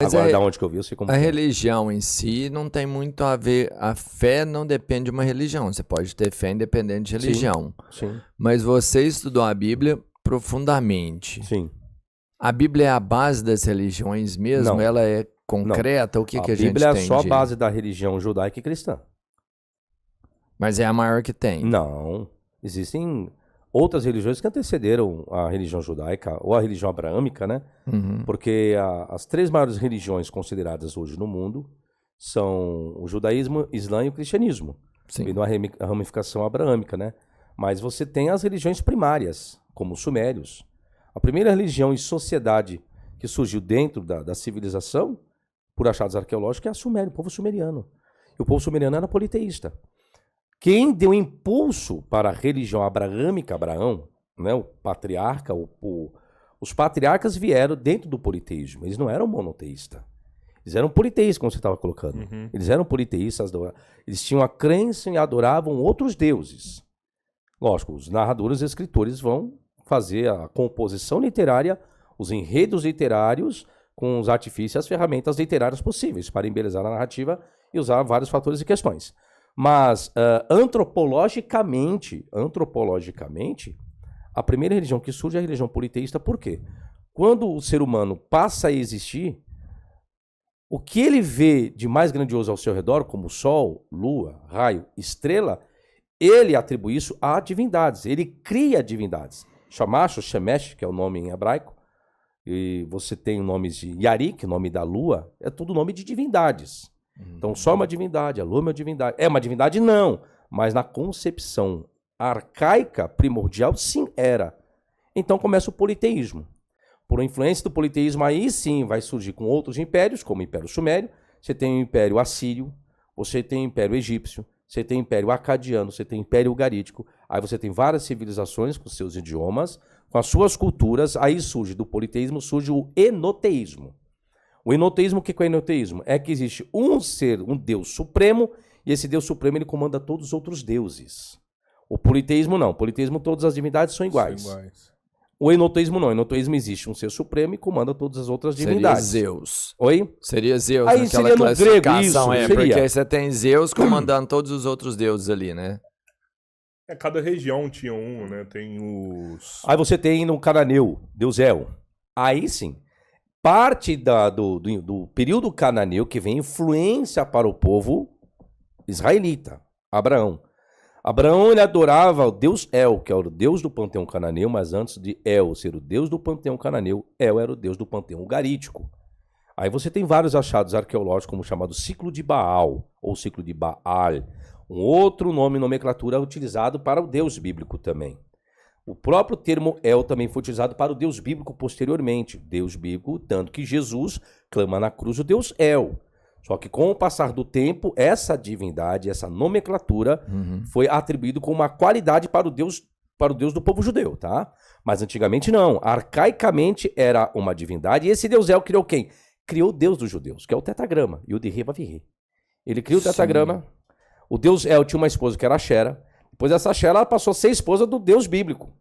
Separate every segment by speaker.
Speaker 1: Mas
Speaker 2: Agora, da onde que eu vi, eu sei como
Speaker 1: a
Speaker 2: que é.
Speaker 1: religião em si não tem muito a ver. A fé não depende de uma religião. Você pode ter fé independente de religião.
Speaker 2: Sim,
Speaker 1: Mas você estudou a Bíblia profundamente.
Speaker 2: sim.
Speaker 1: A Bíblia é a base das religiões mesmo?
Speaker 2: Não.
Speaker 1: Ela é concreta? O que, que a gente
Speaker 2: Bíblia
Speaker 1: tem
Speaker 2: é só a
Speaker 1: de...
Speaker 2: base da religião judaica e cristã.
Speaker 1: Mas é a maior que tem.
Speaker 2: Não. Existem outras religiões que antecederam a religião judaica ou a religião abraâmica, né?
Speaker 1: Uhum.
Speaker 2: Porque as três maiores religiões consideradas hoje no mundo são o judaísmo, islã e o cristianismo.
Speaker 1: Sim.
Speaker 2: E a ramificação abraâmica, né? Mas você tem as religiões primárias, como os sumérios. A primeira religião e sociedade que surgiu dentro da civilização, por achados arqueológicos, é a Suméria, o povo sumeriano. E o povo sumeriano era politeísta. Quem deu impulso para a religião abraâmica, Abraão, né, o patriarca, os patriarcas vieram dentro do politeísmo. Eles não eram monoteístas. Eles eram politeístas, como você estava colocando.
Speaker 3: Uhum.
Speaker 2: Eles eram politeístas, eles tinham a crença e adoravam outros deuses. Lógico, os narradores e escritores vão fazer a composição literária, os enredos literários, com os artifícios e as ferramentas literárias possíveis para embelezar a narrativa e usar vários fatores e questões. Mas, antropologicamente, a primeira religião que surge é a religião politeísta. Por quê? Quando o ser humano passa a existir, o que ele vê de mais grandioso ao seu redor, como sol, lua, raio, estrela, ele atribui isso a divindades. Ele cria divindades. Shamash, ou Shemesh, que é o nome em hebraico, e você tem o nome de Yari, que é o nome da lua, é tudo nome de divindades. Então, só uma divindade, a lua é uma divindade. É uma divindade? Não. Mas na concepção arcaica, primordial, sim, era. Então começa o politeísmo. Por influência do politeísmo, aí sim vai surgir com outros impérios, como o Império Sumério. Você tem o Império Assírio, você tem o Império Egípcio, você tem o Império Acadiano, você tem o Império Ugarítico. Aí você tem várias civilizações com seus idiomas, com as suas culturas. Aí surge do politeísmo, surge o enoteísmo. O enoteísmo, o que é o enoteísmo? É que existe um ser, um Deus supremo, e esse Deus supremo ele comanda todos os outros deuses. O politeísmo não. O politeísmo, todas as divindades são iguais. O enoteísmo não. O enoteísmo existe um ser supremo e comanda todas as outras divindades.
Speaker 1: Seria Zeus.
Speaker 2: Oi?
Speaker 1: Seria Zeus
Speaker 2: Aí
Speaker 1: naquela
Speaker 2: seria no grego,
Speaker 1: classificação,
Speaker 2: isso,
Speaker 1: porque
Speaker 2: seria.
Speaker 1: aí você tem Zeus comandando todos os outros deuses ali, né?
Speaker 3: Cada região tinha um, né? Tem os...
Speaker 2: Aí você tem no cananeu, Deus El. Aí sim. Parte do período cananeu que vem influência para o povo israelita, Abraão. Abraão ele adorava o Deus El, que era o Deus do panteão cananeu, mas antes de El ser o Deus do panteão cananeu, El era o Deus do panteão ugarítico. Aí você tem vários achados arqueológicos, como o chamado ciclo de Baal, ou ciclo de Baal. Um outro nome, nomenclatura utilizado para o Deus bíblico também. O próprio termo El também foi utilizado para o Deus bíblico posteriormente. Deus bíblico, tanto que Jesus clama na cruz o Deus El. Só que com o passar do tempo, essa divindade, essa nomenclatura foi atribuído com uma qualidade para o Deus do povo judeu, tá? Mas antigamente não. Arcaicamente era uma divindade. E esse Deus El criou quem? Criou o Deus dos judeus, que é o tetragrama. E o de Revavirre. Ele criou o tetragrama. O Deus El tinha uma esposa que era a Xera. Depois essa Xera passou a ser esposa do Deus bíblico.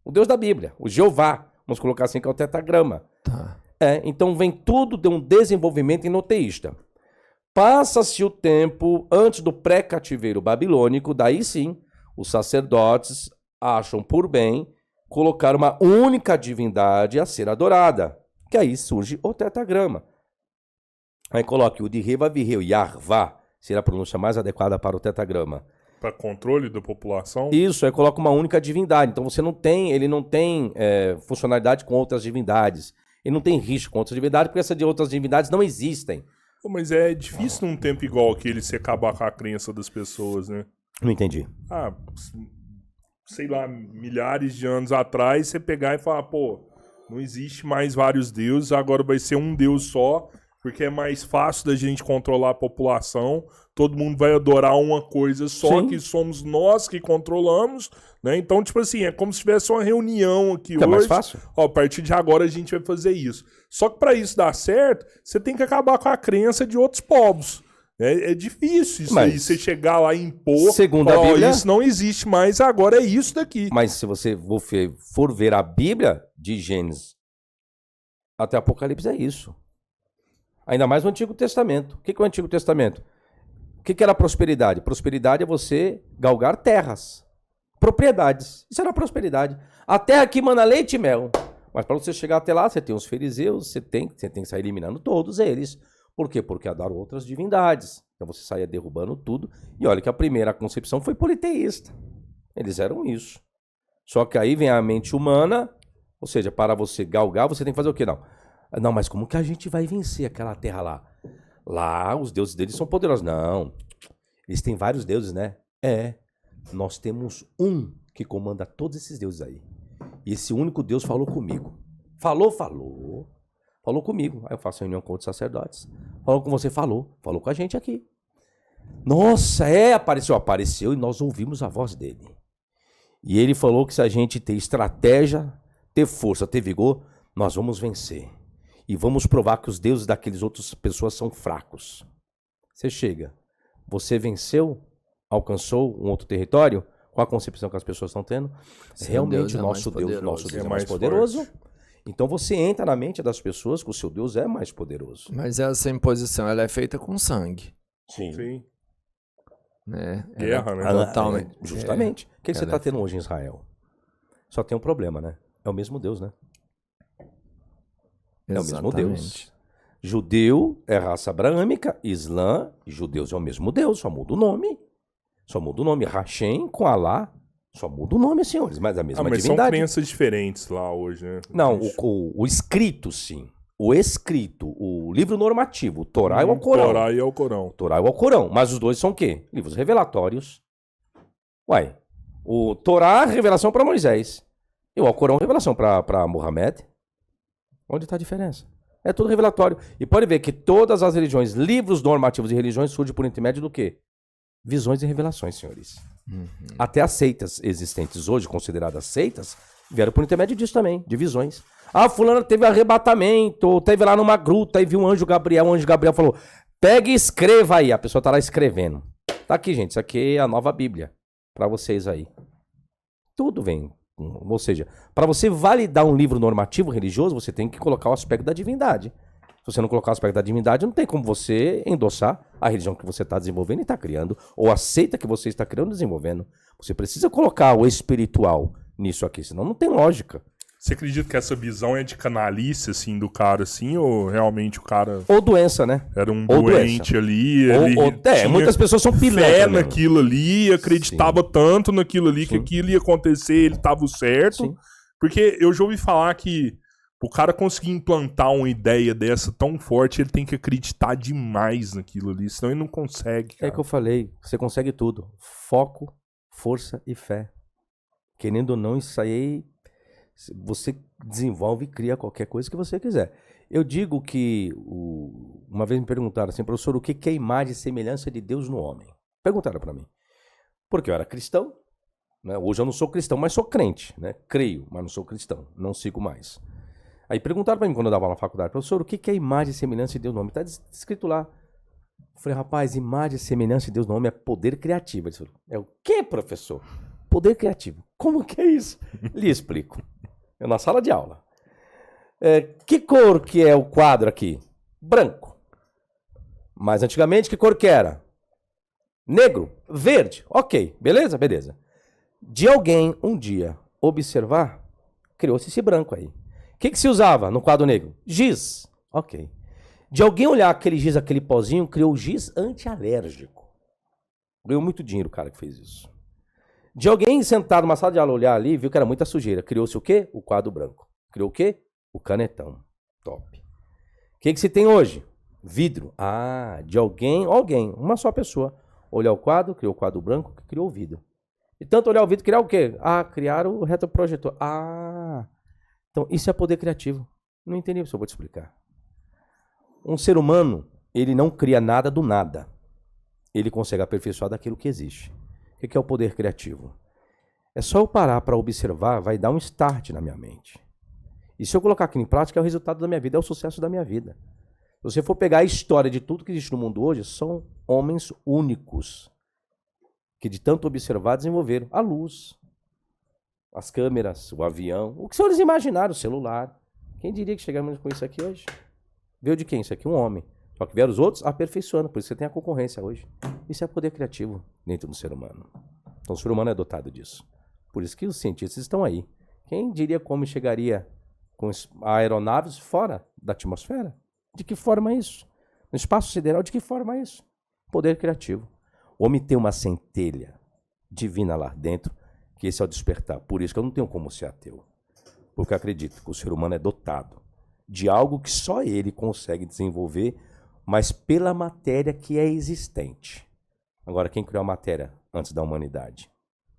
Speaker 2: O Deus da Bíblia, o Jeová. Vamos colocar assim que é o tetragrama.
Speaker 1: Tá.
Speaker 2: Então vem tudo de um desenvolvimento enoteísta. Passa-se o tempo antes do pré-cativeiro babilônico, daí sim, os sacerdotes acham por bem colocar uma única divindade a ser adorada. Que aí surge o tetragrama. Aí coloque o de Revavirreu, Yarvá, seria a pronúncia mais adequada para o tetragrama.
Speaker 3: Para controle da população?
Speaker 2: Isso, aí coloca uma única divindade. Então ele não tem funcionalidade com outras divindades. Ele não tem risco com outras divindades, porque essas outras divindades não existem.
Speaker 3: Pô, mas é difícil num tempo igual aquele se acabar com a crença das pessoas, né?
Speaker 2: Não entendi.
Speaker 3: Sei lá, milhares de anos atrás, você pegar e falar, pô, não existe mais vários deuses, agora vai ser um deus só, porque é mais fácil da gente controlar a população, todo mundo vai adorar uma coisa só, que somos nós que controlamos, né? Então, tipo assim, é como se tivesse uma reunião aqui hoje.
Speaker 2: É mais fácil.
Speaker 3: Ó, a partir de agora a gente vai fazer isso. Só que para isso dar certo, você tem que acabar com a crença de outros povos. É difícil isso aí, você chegar lá e impor,
Speaker 2: segundo a Bíblia,
Speaker 3: isso não existe mais, agora é isso daqui.
Speaker 2: Mas se você for ver a Bíblia, de Gênesis até Apocalipse, é isso. Ainda mais no Antigo Testamento. O que é o Antigo Testamento? O que era prosperidade? Prosperidade é você galgar terras, propriedades. Isso era prosperidade. A terra que manda leite e mel. Mas para você chegar até lá, você tem os fariseus, você tem que sair eliminando todos eles. Por quê? Porque adoram outras divindades. Então você saia derrubando tudo. E olha que a primeira concepção foi politeísta. Eles eram isso. Só que aí vem a mente humana, ou seja, para você galgar, você tem que fazer o quê? Não, mas como que a gente vai vencer aquela terra lá? Lá, os deuses deles são poderosos. Não, eles têm vários deuses, né? Nós temos um que comanda todos esses deuses aí. E esse único Deus falou comigo. Falou comigo. Aí eu faço reunião com outros sacerdotes. Falou com você, falou com a gente aqui. Nossa, apareceu e nós ouvimos a voz dele. E ele falou que se a gente ter estratégia, ter força, ter vigor, nós vamos vencer. E vamos provar que os deuses daqueles outras pessoas são fracos. Você chega, você venceu, alcançou um outro território, com a concepção que as pessoas estão tendo, realmente o nosso Deus é mais poderoso. Então você entra na mente das pessoas que o seu Deus é mais poderoso.
Speaker 1: Mas essa imposição, ela é feita com sangue.
Speaker 3: Sim.
Speaker 1: Né?
Speaker 3: Guerra, né?
Speaker 1: Totalmente.
Speaker 2: Justamente. O que você está tendo hoje em Israel? Só tem um problema, né? É o mesmo Deus, né? É o mesmo Deus. Judeu é raça abraâmica, Islã e judeus é o mesmo Deus, só muda o nome. Hashem com Alá, só muda o nome, senhores, mas a mesma
Speaker 3: mas
Speaker 2: divindade.
Speaker 3: são crenças diferentes lá hoje, né?
Speaker 2: Não, o escrito, sim. O escrito, o livro normativo, o Torá e o Alcorão.
Speaker 3: Torá e o
Speaker 2: Alcorão. Mas os dois são o quê? Livros revelatórios. O Torá, revelação para Moisés. E o Alcorão, revelação para Muhammad. Onde está a diferença? É tudo revelatório. E pode ver que todas as religiões, livros normativos de religiões, surgem por intermédio do quê? Visões e revelações, senhores. Até as seitas existentes hoje, consideradas seitas, vieram por intermédio disso também, de visões. Fulano teve arrebatamento, teve lá numa gruta e viu o anjo Gabriel falou, pega e escreva aí. A pessoa tá lá escrevendo. Tá aqui, gente, isso aqui é a nova Bíblia, para vocês aí. Tudo vem. Ou seja, para você validar um livro normativo religioso, você tem que colocar o aspecto da divindade. Se você não colocar o aspecto da divindade, não tem como você endossar a religião que você está desenvolvendo e está criando, ou a seita que você está criando e desenvolvendo. Você precisa colocar o espiritual nisso aqui, senão não tem lógica.
Speaker 3: Você acredita que essa visão é de canalice, assim, do cara, assim, ou realmente o cara...
Speaker 2: Ou doença, né?
Speaker 3: Era um doente ali,
Speaker 2: muitas pessoas são pilantra
Speaker 3: fé
Speaker 2: mesmo.
Speaker 3: naquilo ali, acreditava tanto naquilo ali, que aquilo ia acontecer, ele estava certo.
Speaker 2: Sim.
Speaker 3: Porque eu já ouvi falar que o cara conseguir implantar uma ideia dessa tão forte, ele tem que acreditar demais naquilo ali, senão ele não consegue, cara.
Speaker 2: É que eu falei, você consegue tudo. Foco, força e fé. Querendo ou não, isso aí... Você desenvolve e cria qualquer coisa que você quiser. Eu digo que, uma vez me perguntaram assim, professor, o que é a imagem e semelhança de Deus no homem? Perguntaram para mim. Porque eu era cristão, né? Hoje eu não sou cristão, mas sou crente, né? Creio, mas não sou cristão, não sigo mais. Aí perguntaram para mim quando eu dava aula na faculdade, professor, o que é a imagem e semelhança de Deus no homem? Está escrito lá. Eu falei, rapaz, imagem e semelhança de Deus no homem é poder criativo. Ele falou, é o quê, professor? Poder criativo. Como que é isso? Lhe explico. Eu na sala de aula. Que cor que é o quadro aqui? Branco. Mas antigamente que cor que era? Negro. Verde. Ok. Beleza? Beleza. De alguém um dia observar, criou-se esse branco aí. O que se usava no quadro negro? Giz. Ok. De alguém olhar aquele giz, aquele pozinho, criou o giz antialérgico. Ganhou muito dinheiro o cara que fez isso. De alguém sentado numa sala de aula, olhar ali, viu que era muita sujeira. Criou-se o quê? O quadro branco. Criou o quê? O canetão. Top. O que se tem hoje? Vidro. De alguém, uma só pessoa. Olhar o quadro, criou o quadro branco, criou o vidro. E tanto olhar o vidro, criar o quê? Criaram o retroprojetor. Então isso é poder criativo. Não entendi, se eu vou te explicar. Um ser humano, ele não cria nada do nada. Ele consegue aperfeiçoar daquilo que existe. O que é o poder criativo? É só eu parar para observar, vai dar um start na minha mente. E se eu colocar aqui em prática, é o resultado da minha vida, é o sucesso da minha vida. Se você for pegar a história de tudo que existe no mundo hoje, são homens únicos, que de tanto observar desenvolveram a luz, as câmeras, o avião, o que os senhores imaginaram, o celular. Quem diria que chegamos com isso aqui hoje? Veio de quem isso aqui? Um homem. Só que vieram os outros aperfeiçoando, por isso você tem a concorrência hoje. Isso é poder criativo dentro do ser humano. Então o ser humano é dotado disso. Por isso que os cientistas estão aí. Quem diria como chegaria com aeronaves fora da atmosfera? De que forma isso? No espaço sideral, de que forma isso? Poder criativo. O homem tem uma centelha divina lá dentro, que esse é o despertar. Por isso que eu não tenho como ser ateu. Porque eu acredito que o ser humano é dotado de algo que só ele consegue desenvolver, mas pela matéria que é existente. Agora, quem criou a matéria antes da humanidade?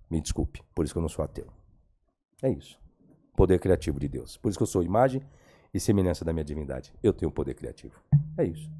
Speaker 2: Me desculpe, por isso que eu não sou ateu. É isso. Poder criativo de Deus. Por isso que eu sou imagem e semelhança da minha divindade. Eu tenho poder criativo. É isso.